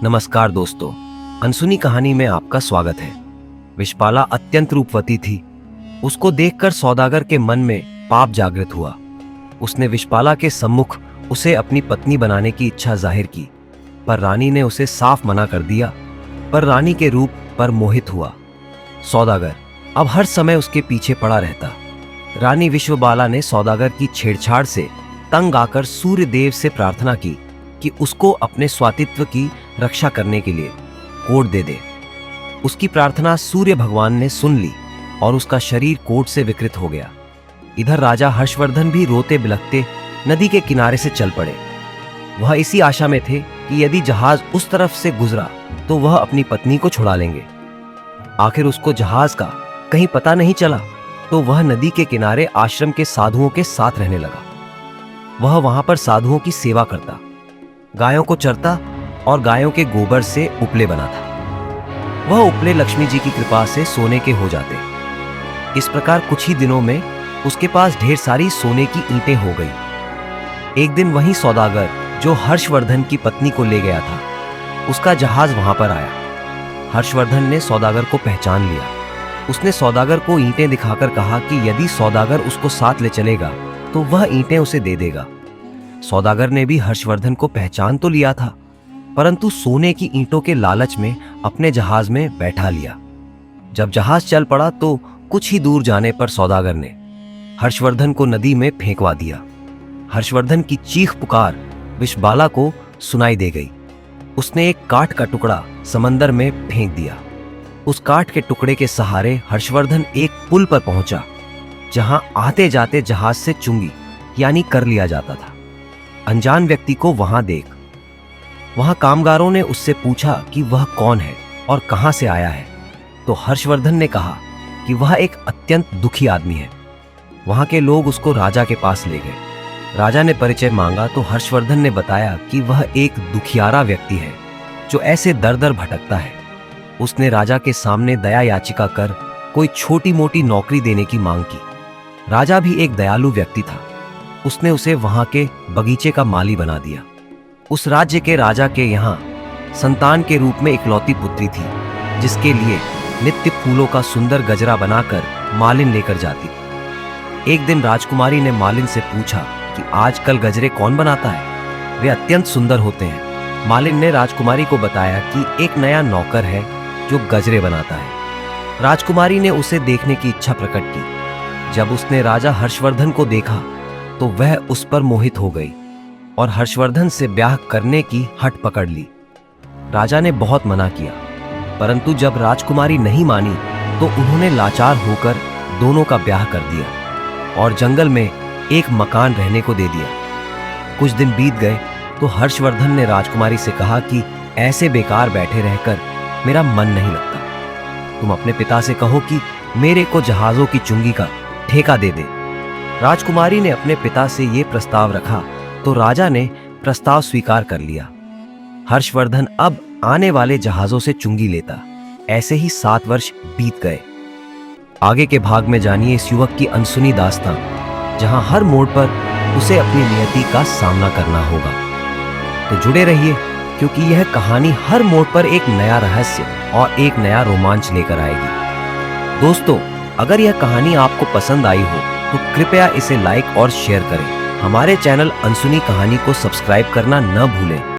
नमस्कार दोस्तों, अनसुनी कहानी में आपका स्वागत है। विशपाला अत्यंत रूपवती थी। उसको देखकर सौदागर के मन में पाप जागृत हुआ। उसने विशपाला के सम्मुख उसे अपनी पत्नी बनाने की इच्छा जाहिर की, पर रानी ने उसे साफ मना कर दिया। पर रानी के रूप पर मोहित हुआ सौदागर अब हर समय उसके पीछे पड़ा रहता। रानी विशपाला ने सौदागर की छेड़छाड़ से तंग आकर सूर्य देव से प्रार्थना की कि उसको अपने स्वातित्व की रक्षा करने के लिए कोट दे दे। उसकी प्रार्थना सूर्य भगवान ने सुन ली और उसका शरीर कोट से विकृत हो गया। इधर राजा हर्षवर्धन भी रोते बिलखते नदी के किनारे से चल पड़े। वह इसी आशा में थे कि यदि जहाज उस तरफ से गुजरा तो वह अपनी पत्नी को छुड़ा लेंगे। आखिर उसको जहाज का कहीं पता नहीं चला तो वह नदी के किनारे आश्रम के साधुओं के साथ रहने लगा। वह वहां पर साधुओं की सेवा करता, गायों को चरता और गायों के गोबर से उपले बनाता। वह उपले लक्ष्मी जी की कृपा से सोने के हो जाते। इस प्रकार कुछ ही दिनों में उसके पास ढेर सारी सोने की ईंटें हो गई। एक दिन वही सौदागर जो हर्षवर्धन की पत्नी को ले गया था, उसका जहाज वहां पर आया। हर्षवर्धन ने सौदागर को पहचान लिया। उसने सौदागर को ईंटें दिखाकर कहा कि यदि सौदागर उसको साथ ले चलेगा तो वह ईंटें उसे दे देगा। सौदागर ने भी हर्षवर्धन को पहचान तो लिया था, परंतु सोने की ईंटों के लालच में अपने जहाज में बैठा लिया। जब जहाज चल पड़ा तो कुछ ही दूर जाने पर सौदागर ने हर्षवर्धन को नदी में फेंकवा दिया। हर्षवर्धन की चीख पुकार विशपाला को सुनाई दे गई। उसने एक काठ का टुकड़ा समंदर में फेंक दिया। उस काठ के टुकड़े के सहारे हर्षवर्धन एक पुल पर पहुंचा, जहां आते जाते जहाज से चुंगी यानी कर लिया जाता था। अनजान व्यक्ति को वहां देख वहां कामगारों ने उससे पूछा कि वह कौन है और कहां से आया है। तो हर्षवर्धन ने कहा कि वह एक अत्यंत दुखी आदमी है। वहां के लोग उसको राजा के पास ले गए। राजा ने परिचय मांगा तो हर्षवर्धन ने बताया कि वह एक दुखियारा व्यक्ति है जो ऐसे दर दर भटकता है। उसने राजा के सामने दया याचिका कर कोई छोटी मोटी नौकरी देने की मांग की। राजा भी एक दयालु व्यक्ति था। उसने उसे वहां के बगीचे का माली बना दिया। उस राज्य के राजा के यहाँ संतान के रूप में इकलौती पुत्री थी, जिसके लिए नित्य फूलों का सुंदर गजरा बनाकर मालिन लेकर जाती थी। एक दिन राजकुमारी ने मालिन से पूछा कि आजकल गजरे कौन बनाता है, वे अत्यंत सुंदर होते हैं। मालिन ने राजकुमारी को बताया कि एक नया नौकर है जो गजरे बनाता है। राजकुमारी ने उसे देखने की इच्छा प्रकट की। जब उसने राजा हर्षवर्धन को देखा तो वह उस पर मोहित हो गई और हर्षवर्धन से ब्याह करने की हट पकड़ ली। राजा ने बहुत मना किया, परंतु जब राजकुमारी नहीं मानी तो उन्होंने लाचार होकर दोनों का ब्याह कर दिया और जंगल में एक मकान रहने को दे दिया। कुछ दिन बीत गए तो हर्षवर्धन ने राजकुमारी से कहा कि ऐसे बेकार बैठे रहकर मेरा मन नहीं लगता। तुम अपने पिता से कहो कि मेरे को जहाजों की चुंगी का ठेका दे दे। राजकुमारी ने अपने पिता से यह प्रस्ताव रखा तो राजा ने प्रस्ताव स्वीकार कर लिया। हर्षवर्धन अब आने वाले जहाजों से चुंगी लेता। ऐसे ही 7 वर्ष बीत गए। आगे के भाग में जानिए इस युवक की अनसुनी दास्तां, जहां हर मोड़ पर उसे अपनी नियति का सामना करना होगा। तो जुड़े रहिए, क्योंकि यह कहानी हर मोड़ पर एक नया रहस्य और एक नया रोमांच लेकर आएगी। दोस्तों, अगर यह कहानी आपको पसंद आई हो तो कृपया इसे लाइक और शेयर करें। हमारे चैनल अनसुनी कहानी को सब्सक्राइब करना न भूलें।